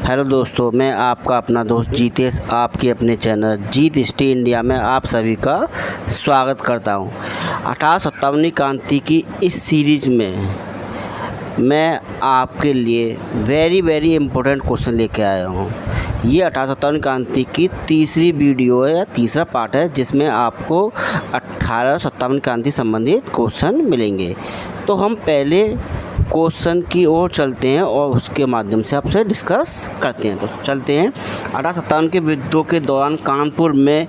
Hello दोस्तों, मैं आपका अपना दोस्त जीतेश आपके अपने चैनल जीत हिस्ट्री इंडिया में आप सभी का स्वागत करता हूं। 1857वीं क्रांति की इस सीरीज़ में मैं आपके लिए वेरी इम्पोर्टेंट क्वेश्चन लेके आया हूं। ये 1857वीं क्रांति की तीसरी वीडियो है या तीसरा पार्ट है, जिसमें आपको 1857वीं क्रांति संबंधित क्वेश्चन मिलेंगे। तो हम पहले क्वेश्चन की ओर चलते हैं और उसके माध्यम से आपसे डिस्कस करते हैं। तो चलते हैं। 1857 के विद्रोह के दौरान कानपुर में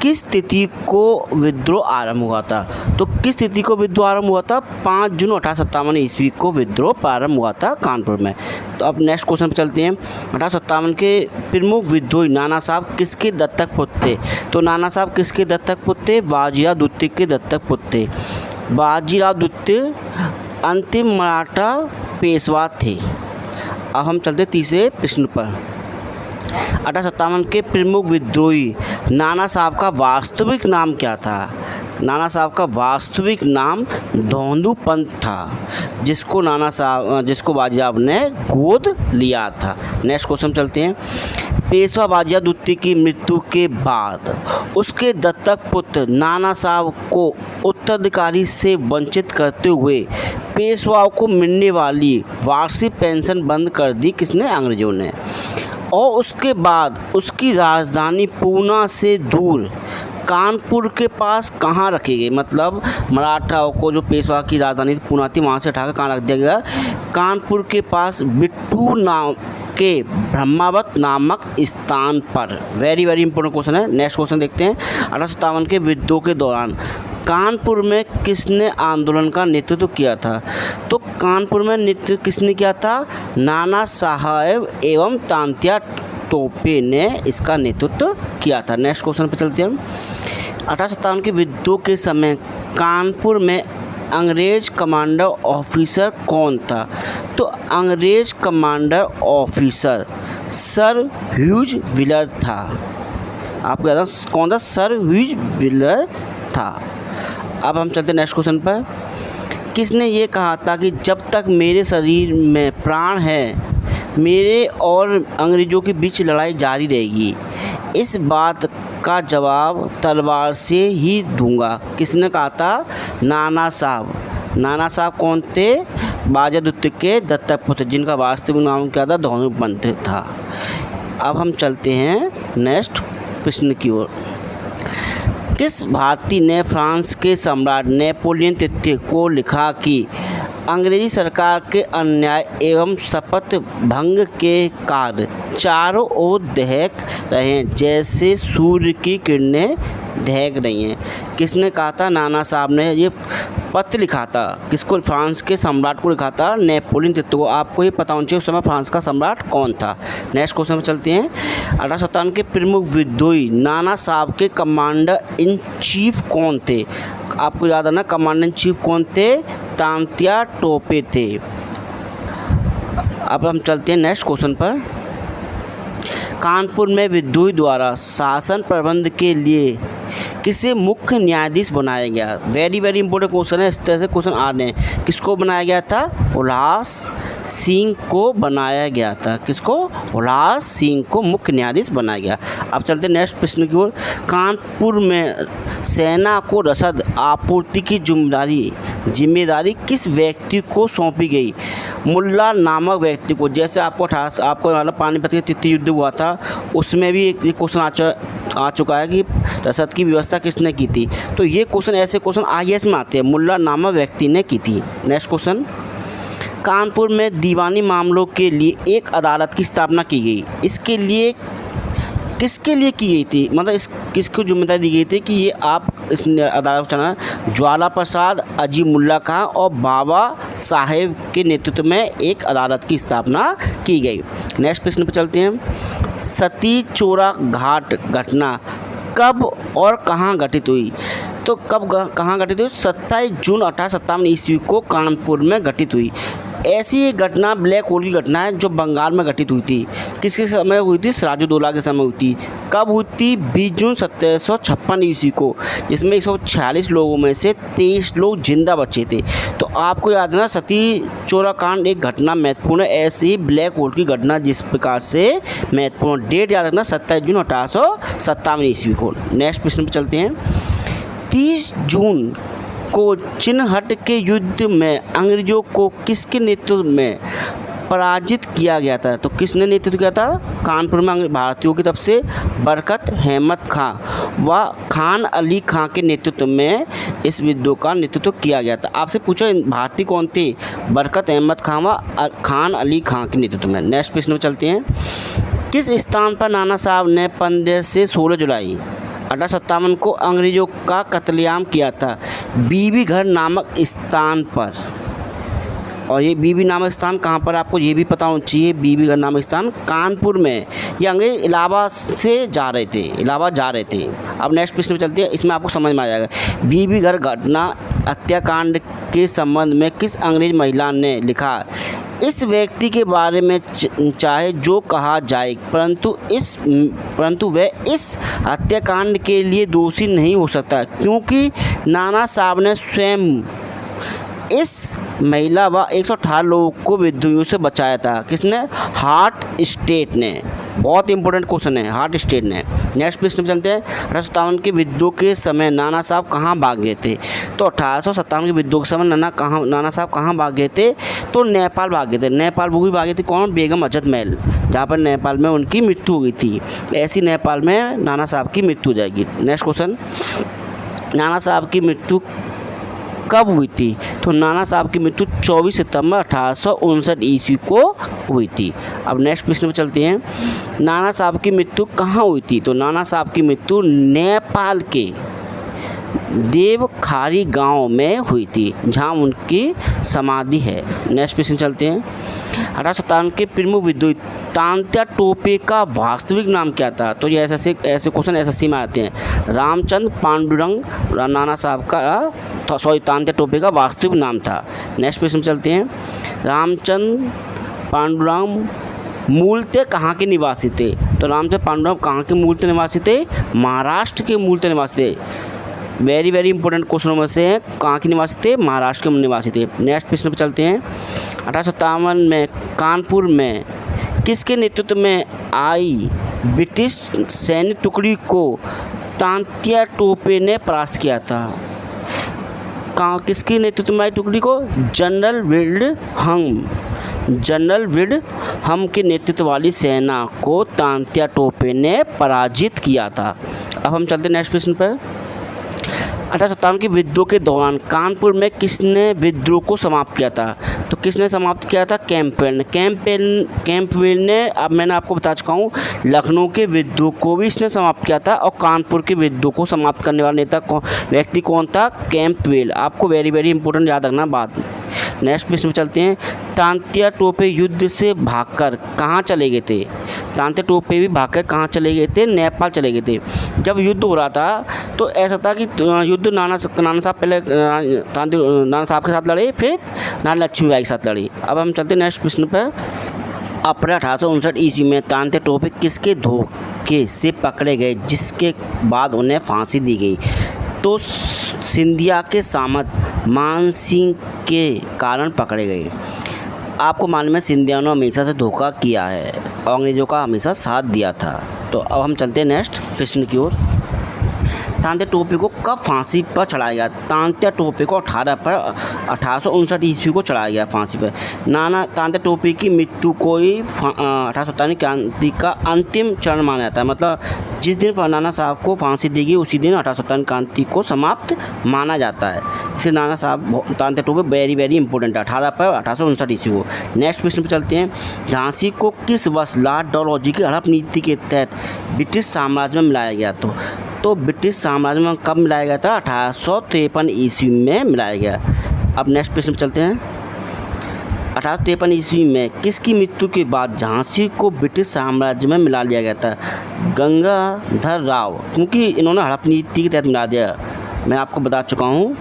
किस तिथि को विद्रोह आरंभ हुआ था? तो किस तिथि को विद्रोह आरंभ हुआ था? 5 जून 1857 ईस्वी को विद्रोह प्रारंभ हुआ था कानपुर में। तो अब नेक्स्ट क्वेश्चन पर चलते हैं। 1857 के प्रमुख विद्रोही नाना साहब किसके दत्तक पुत्र थे? तो नाना साहब किसके दत्तक पुत्र थे? बाजीराव द्वितीय के दत्तक पुत्र थे। बाजीराव द्वितीय अंतिम मराठा पेशवा थे। अब हम चलते तीसरे प्रश्न पर। 1857 के प्रमुख विद्रोही नाना साहब का वास्तविक नाम क्या था? नाना साहब का वास्तविक नाम धोंदू पंत था, जिसको बाजीराव ने गोद लिया था। नेक्स्ट क्वेश्चन चलते हैं। पेशवा बाजीराव द्वितीय की मृत्यु के बाद उसके दत्तक पुत्र नाना साहब को उत्तराधिकारी से वंचित करते हुए पेशवाओं को मिलने वाली वार्षिक पेंशन बंद कर दी किसने? अंग्रेजों ने। और उसके बाद उसकी राजधानी पूना से दूर कानपुर के पास कहाँ रखी गई? मतलब मराठाओं को जो पेशवा की राजधानी पूना थी, वहाँ से उठाकर कहाँ रख दिया गया? कानपुर के पास बिट्टू नाम के ब्रह्मावत नामक स्थान पर। वेरी इंपॉर्टेंट क्वेश्चन है। नेक्स्ट क्वेश्चन देखते हैं। 1857 के विद्रोह के दौरान कानपुर में किसने आंदोलन का नेतृत्व किया था? तो कानपुर में नेतृत्व किसने किया था? नाना साहब एवं तांत्या टोपे ने इसका नेतृत्व किया था। नेक्स्ट क्वेश्चन पर चलते हैं। 1857 के विद्रोह के समय कानपुर में अंग्रेज कमांडर ऑफिसर कौन था? तो अंग्रेज commander officer sir huge wheeler था। आपको याद है कौन था? सर ह्यूज व्हीलर था। अब हम चलते हैं नेक्स्ट क्वेश्चन पर। किसने ये कहा था कि जब तक मेरे शरीर में प्राण है मेरे और अंग्रेज़ों के बीच लड़ाई जारी रहेगी? इस बात का जवाब तलवार से ही दूंगा। किसने कहा था? नाना साहब। नाना साहब कौन थे? बाजीराव द्वितीय के दत्तक पुत्र, जिनका वास्तविक नाम क्या था? धोंदू पंत था। अब हम चलते हैं नेक्स्ट प्रश्न की ओर। किस भारतीय ने फ्रांस के सम्राट नेपोलियन तृतीय को लिखा कि अंग्रेजी सरकार के अन्याय एवं शपथ भंग के कार्य चारों ओर दहक रहे हैं, जैसे सूर्य की किरणें दहक रही हैं? किसने कहा था? नाना साहब ने ये पत्र लिखा था। किसको? फ्रांस के सम्राट को लिखा था, नेपोलियन तृतीय को। आपको ये पता होना चाहिए उस समय फ्रांस का सम्राट कौन था। नेक्स्ट क्वेश्चन में चलते हैं। 1857 के प्रमुख विद्रोही नाना साहब के कमांडर इन चीफ कौन थे? आपको याद है ना, कमांडर इन चीफ कौन थे? तांत्या टोपे थे। अब हम चलते हैं नेक्स्ट क्वेश्चन पर। कानपुर में विद्रोही द्वारा शासन प्रबंध के लिए किसे मुख्य न्यायाधीश बनाया गया? वेरी इंपॉर्टेंट क्वेश्चन है। इस तरह से क्वेश्चन आ रहे हैं। किसको बनाया गया था? उल्लास सिंह को बनाया गया था। किसको? उल्लास सिंह को मुख्य न्यायाधीश बनाया गया। अब चलते हैं नेक्स्ट प्रश्न की ओर। कानपुर में सेना को रसद आपूर्ति की जिम्मेदारी किस व्यक्ति को सौंपी गई? मुल्ला नामक व्यक्ति को। जैसे आपको पानीपत के तृतीय युद्ध हुआ था, उसमें भी एक क्वेश्चन आ चुका है कि रसद की व्यवस्था किसने की थी। तो ये क्वेश्चन ऐसे क्वेश्चन IAS में आते हैं। मुल्ला नामक व्यक्ति ने की थी। Next question. कानपुर में दीवानी मामलों के लिए एक अदालत की स्थापना की गई। इसके लिए किसके लिए की गई थी? मतलब किसको जिम्मेदारी दी गई थी कि ये आप इस अदालत को चलाना? ज्वाला प्रसाद, अजीम मुल्ला खां और बाबा साहेब के नेतृत्व में एक अदालत की स्थापना की गई। नेक्स्ट प्रश्न पर चलते हैं। सती चोरा घाट घटना कब और कहाँ घटित हुई? तो कहाँ घटित हुई? 27 जून 1857 ईस्वी को कानपुर में घटित हुई। ऐसी एक घटना ब्लैक होल की घटना है जो बंगाल में घटित हुई थी। किसके समय हुई थी? सिराजुद्दौला के समय हुई थी। कब हुई थी? 20 जून 1756 ईस्वी को, जिसमें 146 लोगों में से 23 लोग जिंदा बचे थे। तो आपको याद है ना, सती चोरा कांड एक घटना महत्वपूर्ण है, ऐसी ही ब्लैक होल की घटना जिस प्रकार से महत्वपूर्ण। डेट याद रखना 27 जून 1857 ईस्वी को। नेक्स्ट प्रश्न पर चलते हैं। 30 जून को चिनहट के युद्ध में अंग्रेजों को किसके नेतृत्व में पराजित किया गया था? तो किसने नेतृत्व किया था? कानपुर में भारतीयों की तरफ से बरकत अहमद खां व खान अली खां के नेतृत्व में इस युद्ध का नेतृत्व किया गया था। आपसे पूछो भारतीय कौन थे? बरकत अहमद खां व खान अली खां के नेतृत्व में। नेक्स्ट प्रश्न में चलते हैं। किस स्थान पर नाना साहब ने 15 से 16 जुलाई 1857 को अंग्रेजों का कत्लेआम किया था? बीबी घर नामक स्थान पर। और ये बीबी नामक स्थान कहाँ पर, आपको ये भी पता होना चाहिए। बीबी घर नामक स्थान कानपुर में। ये अंग्रेज इलाहाबाद जा रहे थे। अब नेक्स्ट प्रश्न पे चलते हैं, इसमें आपको समझ में आ जाएगा। बीबी घर घटना हत्याकांड के संबंध में किस अंग्रेज महिला ने लिखा? इस व्यक्ति के बारे में चाहे जो कहा जाए, परंतु वह इस हत्याकांड के लिए दोषी नहीं हो सकता, क्योंकि नाना साहब ने स्वयं इस महिला व 118 लोगों को विद्रोहियों से बचाया था। किसने? हार्ट स्टेट ने। बहुत इंपॉर्टेंट क्वेश्चन है, हार्ट स्टेट ने। नेक्स्ट प्रश्न चलते हैं। 1857 के विद्रोह के समय नाना साहब कहाँ भाग गए थे? तो 1857 के विद्रोह के समय नाना साहब कहाँ भाग गए थे? तो नेपाल भाग गए थे। नेपाल वो भी भागे थे कौन? बेगम अजद महल, जहाँ पर नेपाल में उनकी मृत्यु हो गई थी। ऐसी नेपाल में नाना साहब की मृत्यु हो जाएगी। नेक्स्ट क्वेश्चन, नाना साहब की मृत्यु कब हुई थी? तो नाना साहब की मृत्यु 24 सितंबर 1859 ईस्वी को हुई थी। अब नेक्स्ट प्रश्न पर चलते हैं। नाना साहब की मृत्यु कहाँ हुई थी? तो नाना साहब की मृत्यु नेपाल के देवखारी गांव में हुई थी, जहां उनकी समाधि है। नेक्स्ट प्रश्न चलते हैं। 1857 के प्रमुख विद्रोही तांत्या टोपे का वास्तविक नाम क्या था? तो ये ऐसे क्वेश्चन एसएससी में आते हैं। रामचंद्र पांडुरंग नाना साहब का तांत्या टोपे का वास्तविक नाम था। नेक्स्ट प्रश्न चलते हैं। रामचंद्र पांडुरंग मूलतः कहाँ के निवासी थे? तो रामचंद्र पांडुरंग कहाँ के मूलतः निवासी थे? महाराष्ट्र के मूलतः निवासी थे। वेरी इंपॉर्टेंट क्वेश्चनों में से है। कहाँ के निवासी थे? महाराष्ट्र के निवासी थे। नेक्स्ट प्रश्न पर चलते हैं। 1857 में कानपुर में किसके नेतृत्व में आई ब्रिटिश सैन्य टुकड़ी को तांत्या टोपे ने परास्त किया था? किसके नेतृत्व में आई टुकड़ी को? जनरल विल्डहम के नेतृत्व वाली सेना को तांत्या टोपे ने पराजित किया था। अब हम चलते हैं नेक्स्ट प्रश्न पर। 1857 के विद्रोह के दौरान कानपुर में किसने विद्रोह को समाप्त किया था? तो किसने समाप्त किया था? कैंपवेल ने। अब मैंने आपको बता चुका हूँ, लखनऊ के विद्रोह को भी इसने समाप्त किया था, और कानपुर के विद्रोह को समाप्त करने वाला व्यक्ति कौन था? कैंपवेल। आपको वेरी इंपॉर्टेंट याद रखना बात। नेक्स्ट प्रश्न में चलते हैं। तांत्या टोपे युद्ध से भागकर कहाँ चले गए थे? तांत्या टोपे भी भागकर कहाँ चले गए थे? नेपाल चले गए थे। जब युद्ध हो रहा था तो ऐसा था कि युद्ध नाना साहब पहले नाना साहब के साथ लड़े, फिर नाना लक्ष्मीबाई के साथ लड़ी। अब हम चलते हैं नेक्स्ट प्रश्न पर। अप्रैल 1859 ईस्वी में तांत्या टोपे किसके धोखे से पकड़े गए, जिसके बाद उन्हें फांसी दी गई? तो सिंधिया के सामंत मान सिंह के कारण पकड़े गए। आपको मालूम है सिंधिया ने हमेशा से धोखा किया है, अंग्रेजों का हमेशा साथ दिया था। तो अब हम चलते हैं नेक्स्ट प्रश्न की ओर। तांत्या टोपे को कब फांसी पर चढ़ाया गया? तांत्या टोपे को 1859 ईस्वी को चढ़ाया गया फांसी पर। तांत्या टोपे की मृत्यु को ही 1857 क्रांति का अंतिम चरण माना जाता है। मतलब जिस दिन नाना साहब को फांसी दी गई उसी दिन 1857 क्रांति को समाप्त माना जाता है। इसलिए नाना साहब तांत्या टोपे वेरी इंपॉर्टेंट है। 18 अप्रैल 1859 ईस्वी को। नेक्स्ट प्रश्न पर चलते हैं। झांसी को किस वर्ष लॉर्ड डलहौजी की हड़प नीति के तहत ब्रिटिश साम्राज्य में मिलाया गया? तो ब्रिटिश साम्राज्य में कब मिलाया गया था? 1853 ईस्वी में मिलाया गया। अब नेक्स्ट प्रश्न पर चलते हैं। 1853 ईस्वी में किसकी मृत्यु के बाद झांसी को ब्रिटिश साम्राज्य में मिला लिया गया था? गंगाधर राव, क्योंकि इन्होंने हड़प नीति के तहत मिला दिया। मैं आपको बता चुका हूँ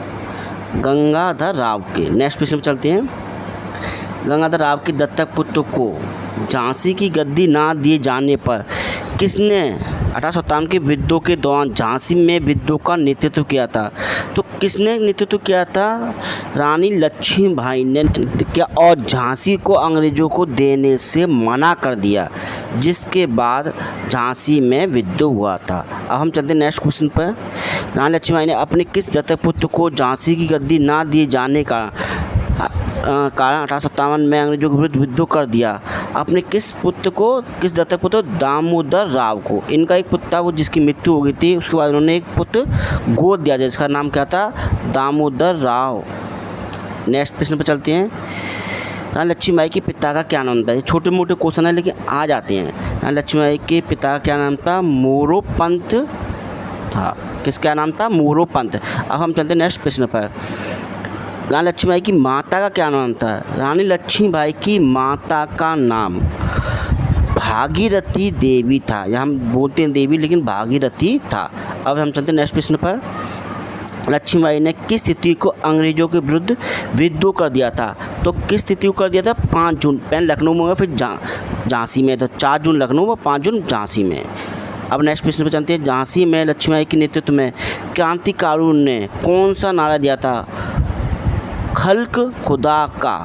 गंगाधर राव के। नेक्स्ट प्रश्न पर चलते हैं। गंगाधर राव के दत्तक पुत्र को झांसी की गद्दी ना दिए जाने पर किसने 1857 के विद्रोह के दौरान झांसी में विद्रोह का नेतृत्व किया था? तो किसने नेतृत्व किया था? रानी लक्ष्मीबाई ने किया और झांसी को अंग्रेजों को देने से मना कर दिया, जिसके बाद झांसी में विद्रोह हुआ था। अब हम चलते हैं नेक्स्ट क्वेश्चन पर। रानी लक्ष्मीबाई ने अपने किस दत्तक पुत्र को झांसी की गद्दी ना दिए जाने का कारण 1857 में अंग्रेजों के विरुद्ध विद्रोह कर दिया? अपने किस दत्तक पुत्र? दामोदर राव को। इनका एक पुत्र था वो जिसकी मृत्यु हो गई थी, उसके बाद उन्होंने एक पुत्र गोद दिया जिसका नाम क्या था? दामोदर राव। नेक्स्ट प्रश्न पर चलते हैं। रानी लक्ष्मीबाई के पिता का क्या नाम था? ये छोटे मोटे क्वेश्चन है लेकिन आ जाते हैं। रानी लक्ष्मीबाई के पिता का क्या नाम था? मोरोपंत था। किसका नाम था? मोरोपंत। अब हम चलते हैं नेक्स्ट प्रश्न पर। रानी लक्ष्मीबाई की माता का क्या नाम था? रानी लक्ष्मीबाई की माता का नाम भागीरथी देवी था। यहाँ हम बोलते हैं देवी लेकिन भागीरथी था। अब हम चलते हैं नेक्स्ट प्रश्न पर। लक्ष्मीबाई ने किस तिथि को अंग्रेजों के विरुद्ध विद्रोह कर दिया था? तो किस तिथि को कर दिया था? 5 जून। पहले लखनऊ में हुआ, फिर झांसी में। तो 4 जून लखनऊ और 5 जून झांसी में। अब नेक्स्ट प्रश्न पर चलते हैं। झांसी में लक्ष्मीबाई के नेतृत्व में क्रांतिकारियों ने कौन सा नारा दिया था? खल्क खुदा का,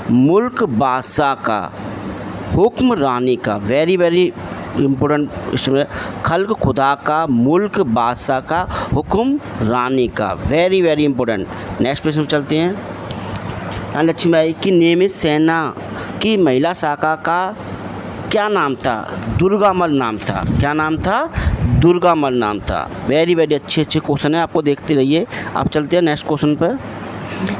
मुल्क बादशाह का, हुक्म रानी का। Very very important. खल्क खुदा का, मुल्क बादशाह का, हुक्म रानी का। Very very important. नेक्स्ट प्रश्न चलते हैं। रानी लक्ष्मीबाई की नियमित सेना की महिला शाखा का क्या नाम था? दुर्गामल नाम था। क्या नाम था? दुर्गामल नाम था। वेरी वेरी अच्छे क्वेश्चन है, आपको देखते रहिए। आप चलते हैं नेक्स्ट क्वेश्चन पर।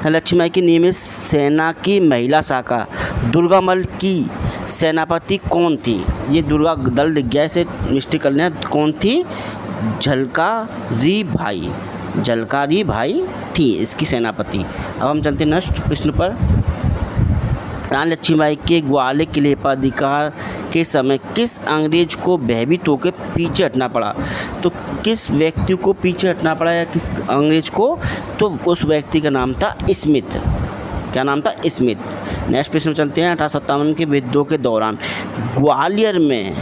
लक्ष्मीबाई की नियमित सेना की महिला शाखा दुर्गामल की सेनापति कौन थी? ये दुर्गा दल दिख गया, इसे मिस्टेक करना है। कौन थी? झलकारी भाई थी इसकी सेनापति। अब हम चलते हैं नेक्स्ट प्रश्न पर। रानी लक्ष्मीबाई के ग्वालियर किले पर अधिकार के समय किस अंग्रेज को भयभीत होकर पीछे हटना पड़ा? तो किस व्यक्ति को पीछे हटना पड़ा या किस अंग्रेज को? तो उस व्यक्ति का नाम था स्मिथ। क्या नाम था? स्मिथ। नेक्स्ट प्रश्न चलते हैं। 1857 के विद्रोह के दौरान ग्वालियर में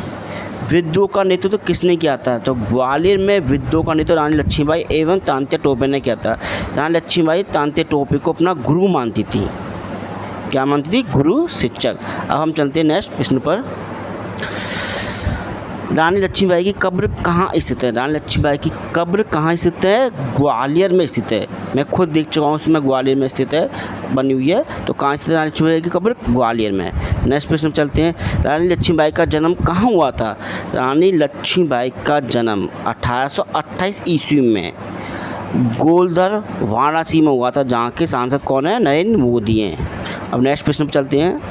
विद्रोह का नेतृत्व किसने किया था? तो ग्वालियर में विद्रोह का नेतृत्व रानी लक्ष्मीबाई एवं तांत्या टोपे ने किया था। रानी लक्ष्मीबाई तांत्या टोपे को अपना गुरु मानती थी। क्या मानती थी? गुरु, शिक्षक। अब हम चलते हैं नेक्स्ट प्रश्न पर। रानी लक्ष्मीबाई की कब्र कहाँ स्थित है? रानी लक्ष्मीबाई की कब्र कहाँ स्थित है? ग्वालियर में स्थित है। मैं खुद देख चुका हूँ, उसमें ग्वालियर में स्थित है, बनी हुई है। तो कहाँ स्थित है रानी लक्ष्मीबाई की कब्र? ग्वालियर में। नेक्स्ट प्रश्न चलते हैं। रानी लक्ष्मीबाई का जन्म कहाँ हुआ था? रानी लक्ष्मीबाई का जन्म 1828 ईस्वी में गोलधर वाराणसी में हुआ था, जहाँ के सांसद कौन है? नरेंद्र मोदी हैं। अब नेक्स्ट प्रश्न पर चलते हैं।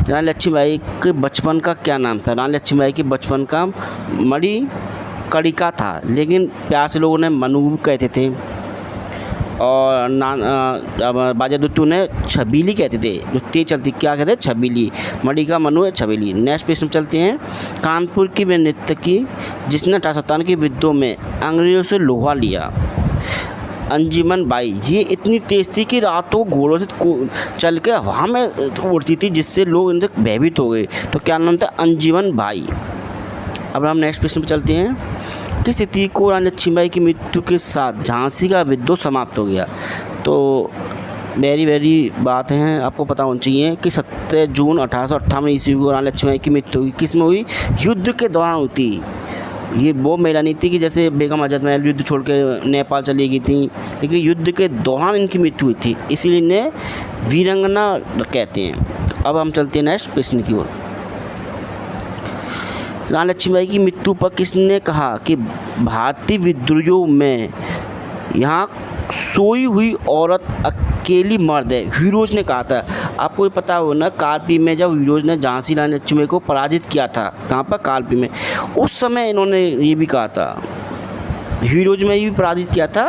रानी लक्ष्मीबाई के बचपन का क्या नाम था? रानी लक्ष्मीबाई के बचपन का मणिकर्णिका था, लेकिन प्यार से लोगों ने मनु कहते थे और बाजा दुत्तू ने छबीली कहते थे, जो तेज चलती। क्या कहते हैं? छबीली। मणि का मनु है छबीली। नेक्स्ट प्रश्न चलते हैं। कानपुर की वे नर्तकी जिसने 1857 के विद्रोह में अंग्रेजों से लोहा लिया? अंजुमन बाई। ये इतनी तेज़ थी कि रातों घोड़ों से चल के हवा में उड़ती थी, जिससे लोग इनसे भयभीत हो गए। तो क्या नाम था? अंजुमन बाई। अब हम नेक्स्ट प्रश्न पर चलते हैं। किस तिथि को रानी लक्ष्मीबाई की मृत्यु के साथ झांसी का विद्रोह समाप्त हो गया? तो वेरी वेरी बात है, आपको पता होना चाहिए कि 7 जून 1858 ईस्वी को रानी लक्ष्मीबाई की मृत्यु हुई। किस में हुई? युद्ध के दौरान हुई थी। ये वो महिला नहीं थी कि जैसे बेगम आज़ाद महल युद्ध छोड़ के नेपाल चली गई थी, लेकिन युद्ध के दौरान इनकी मृत्यु हुई थी, इसीलिए इन्हें वीरंगना कहते हैं। अब हम चलते हैं नेक्स्ट प्रश्न की ओर। रानी लक्ष्मीबाई की मृत्यु पर किसने कहा कि भारतीय विद्रोहियों में यहाँ सोई हुई औरत अकेली मर्द है? हीरोज ने कहा था। आपको ये पता हो ना, कालपी में जब हीरोज ने झांसी रानी लक्ष्मीबाई को पराजित किया था, कहाँ पर? कालपी में। उस समय इन्होंने ये भी कहा था, हीरोज में भी पराजित किया था।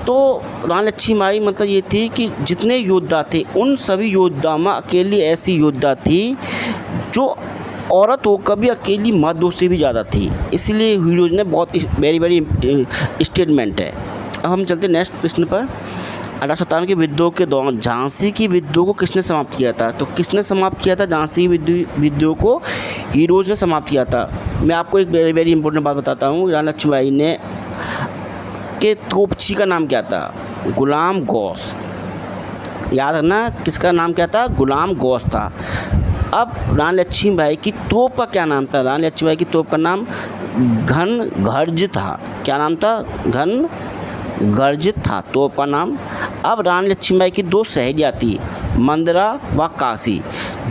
तो रानी लक्ष्मीबाई मतलब ये थी कि जितने योद्धा थे उन सभी योद्धा में अकेली ऐसी योद्धा थी जो औरत होकर भी अकेली मर्दों से भी ज़्यादा थी, इसलिए हीरोज ने बहुत वेरी वेरी स्टेटमेंट है। अब हम चलते हैं नेक्स्ट प्रश्न पर। 1857 के विद्रोह के दौरान झांसी की विद्रोह को किसने समाप्त किया था? तो किसने समाप्त किया था झांसी की विद्रोह को? हीरोज ने समाप्त किया था। मैं आपको एक वेरी वेरी इंपॉर्टेंट बात बताता हूँ। रानी लक्ष्मीबाई ने के तोपची का नाम क्या था? गुलाम गौस। याद रखना, किसका नाम क्या था? गुलाम गौस था। अब रानी लक्ष्मीबाई की तोप का क्या नाम था? रानी लक्ष्मीबाई की तोप का नाम घन गर्ज था। क्या नाम था? घन गर्ज था तोप का नाम। अब रानी लक्ष्मीबाई की दो सहेलियाँ थी, मंदरा व काशी,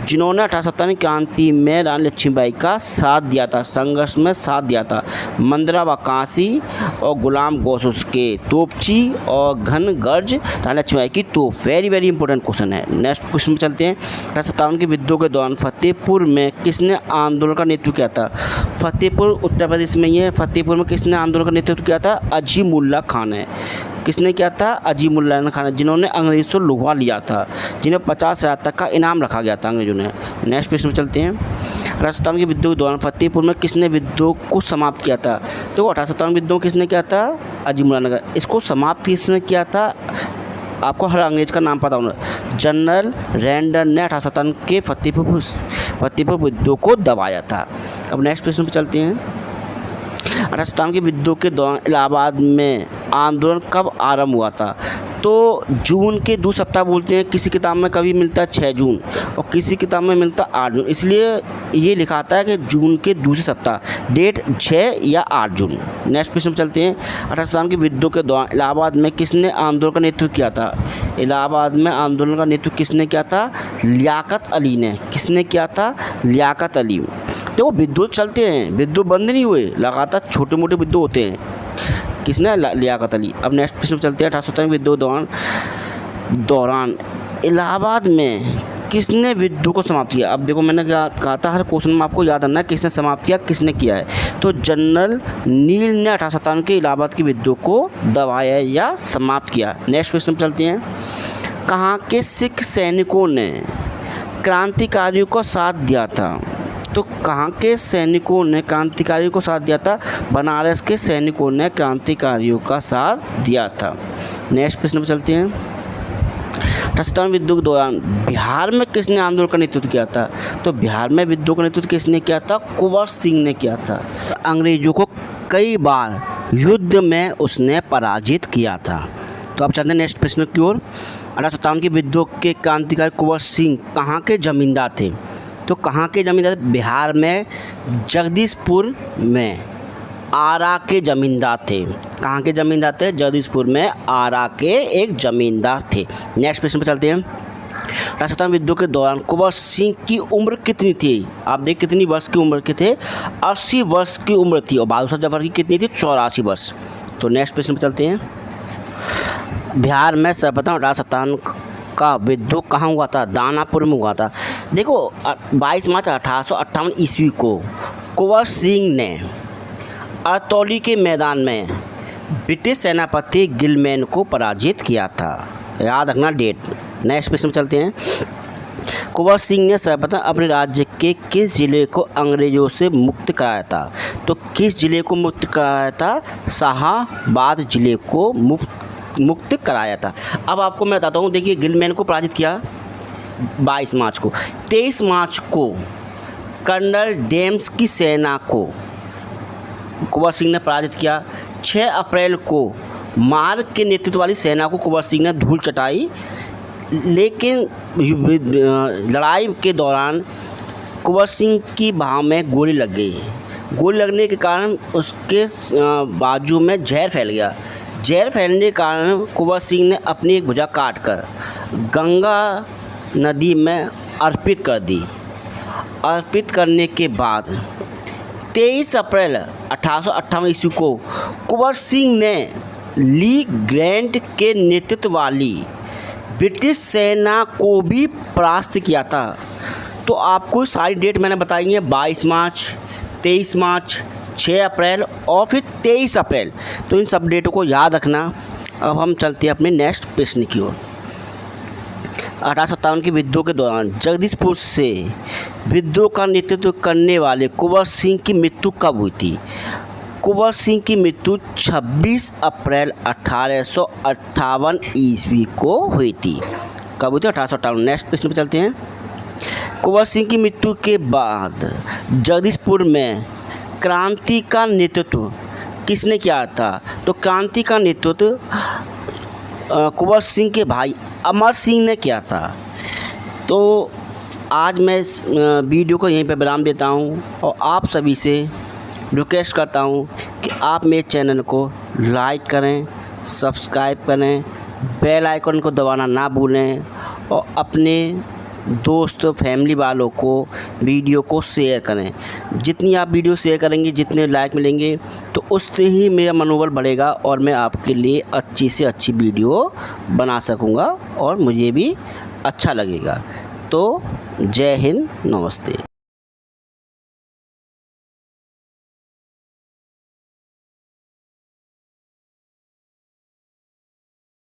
जिन्होंने 1857 क्रांति में रानी लक्ष्मीबाई का साथ दिया था, संघर्ष में साथ दिया था। मंदरा व काशी और गुलाम गौस उसके तोपची और घन गर्ज रानी लक्ष्मीबाई की तोप। वेरी वेरी इंपॉर्टेंट क्वेश्चन है। नेक्स्ट क्वेश्चन में चलते हैं। 1857 के विद्रोह के दौरान फतेहपुर में किसने आंदोलन का नेतृत्व किया था? फतेहपुर उत्तर प्रदेश में ये है। फतेहपुर में किसने आंदोलन का नेतृत्व किया था? अजीमुल्ला खान है। किसने किया था? अजीमुल्ला खान, जिन्होंने अंग्रेज़ों से लुभा लिया था, जिन्हें 50,000 तक का इनाम रखा गया था अंग्रेजों ने। नेक्स्ट प्रश्न में चलते हैं। 1857 के विद्रोह के दौरान फतेहपुर में किसने विद्रोह को समाप्त किया था? तो 1857 विद्रोह किसने किया था? अजीमुल्ला ने। इसको समाप्त किसने किया था? आपको हर अंग्रेज का नाम पता होना। जनरल रैंडर ने 1857 के फतेहपुर विद्रोह को दबाया था। अब नेक्स्ट प्रश्न पर चलते हैं। 1857 के विद्रोह के दौरान इलाहाबाद में आंदोलन कब आरंभ हुआ था? तो जून के 2 सप्ताह बोलते हैं। किसी किताब में कभी मिलता है 6 जून और किसी किताब में मिलता है 8 जून, इसलिए ये लिखा आता है कि जून के दूसरे सप्ताह, डेट 6 या 8 जून। नेक्स्ट क्वेश्चन चलते हैं। 1857 के विद्रोह के दौरान इलाहाबाद में किसने आंदोलन का नेतृत्व किया था? इलाहाबाद में आंदोलन का नेतृत्व किसने किया था? लियाकत अली ने। किसने किया था? लियाकत अली। तो वो विद्रोह चलते हैं, विद्रोह बंद नहीं हुए, लगातार छोटे मोटे विद्रोह होते हैं। किसने? लियाकत अली। अब नेक्स्ट प्रश्न चलते हैं। 1857 विद्रोह दौरान इलाहाबाद में किसने विद्रोह को समाप्त किया? अब देखो, मैंने क्या कहा था, हर क्वेश्चन में आपको याद रखना है किसने समाप्त किया, किसने किया है। तो जनरल नील ने 1857 के इलाहाबाद के विद्रोह को दबाया या समाप्त किया। नेक्स्ट क्वेश्चन चलते हैं। कहाँ के सिख सैनिकों ने क्रांतिकारियों को साथ दिया था? तो कहाँ के सैनिकों ने क्रांतिकारियों को साथ दिया था? बनारस के सैनिकों ने क्रांतिकारियों का साथ दिया था। नेक्स्ट प्रश्न पर चलते हैं। 1857 विद्रोह के दौरान बिहार में किसने आंदोलन का नेतृत्व किया था? तो बिहार में विद्रोह का नेतृत्व किसने किया था? कुंवर सिंह ने किया था। तो अंग्रेजों को कई बार युद्ध में उसने पराजित किया था। तो अब चलते हैं नेक्स्ट प्रश्न की ओर। 1857 के विद्रोह के क्रांतिकारी कुंवर सिंह कहाँ के जमींदार थे? तो कहाँ के जमींदार? बिहार में जगदीशपुर में आरा के जमींदार थे। कहाँ के जमींदार थे? जगदीशपुर में आरा के एक जमींदार थे। नेक्स्ट प्रश्न पर चलते हैं। 1857 विद्रोह के दौरान कुंवर सिंह की उम्र कितनी थी? आप देख कितनी वर्ष की उम्र के थे? 80 वर्ष की उम्र थी। और बहादुर शाह जफर की कितनी थी? 84 वर्ष। तो नेक्स्ट प्रश्न पर चलते हैं। बिहार में सर्वप्रथम 1857 का विद्रोह कहाँ हुआ था? दानापुर में हुआ था। देखो, 22 मार्च 1858 ईस्वी को कुंवर सिंह ने अरतौली के मैदान में ब्रिटिश सेनापति गिलमैन को पराजित किया था। याद रखना डेट। नेक्स्ट प्रश्न में चलते हैं। कुंवर सिंह ने सर्वप्रथम अपने राज्य के किस जिले को अंग्रेजों से मुक्त कराया था? तो किस जिले को मुक्त कराया था? शाहाबाद जिले को मुक्त कराया था। अब आपको मैं बताता हूँ। देखिए, गिलमैन को पराजित किया 22 मार्च को। 23 मार्च को कर्नल डेम्स की सेना को कुंवर सिंह ने पराजित किया। 6 अप्रैल को मार्ग के नेतृत्व वाली सेना को कुंवर सिंह ने धूल चटाई, लेकिन लड़ाई के दौरान कुंवर सिंह की बाह में गोली लग गई। गोली लगने के कारण उसके बाजू में जहर फैल गया। जहर फैलने के कारण कुंवर सिंह ने अपनी एक भुजा काट कर गंगा नदी में अर्पित कर दी। अर्पित करने के बाद 23 अप्रैल 1858 ईस्वी को कुंवर सिंह ने ली ग्रैंट के नेतृत्व वाली ब्रिटिश सेना को भी परास्त किया था। तो आपको सारी डेट मैंने बताई है, 22 मार्च, 23 मार्च, 6 अप्रैल और फिर 23 अप्रैल। तो इन सब डेटों को याद रखना। अब हम चलते हैं अपने नेक्स्ट प्रश्न की ओर। 1857 के विद्रोह के दौरान जगदीशपुर से विद्रोह का नेतृत्व करने वाले कुंवर सिंह की मृत्यु कब हुई थी? कुंवर सिंह की मृत्यु 26 अप्रैल 1858 ईस्वी को हुई थी। कब हुई थी? 1858। नेक्स्ट प्रश्न पे चलते हैं। कुंवर सिंह की मृत्यु के बाद जगदीशपुर में क्रांति का नेतृत्व किसने किया था? तो क्रांति का नेतृत्व कुंवर सिंह के भाई अमर सिंह ने किया था। तो आज मैं इस वीडियो को यहीं पर विराम देता हूँ और आप सभी से रिक्वेस्ट करता हूँ कि आप मेरे चैनल को लाइक करें, सब्सक्राइब करें, बेल आइकन को दबाना ना भूलें और अपने दोस्त फैमिली वालों को वीडियो को शेयर करें। जितनी आप वीडियो शेयर करेंगे, जितने लाइक मिलेंगे, तो उससे ही मेरा मनोबल बढ़ेगा और मैं आपके लिए अच्छी से अच्छी वीडियो बना सकूँगा और मुझे भी अच्छा लगेगा। तो जय हिंद, नमस्ते।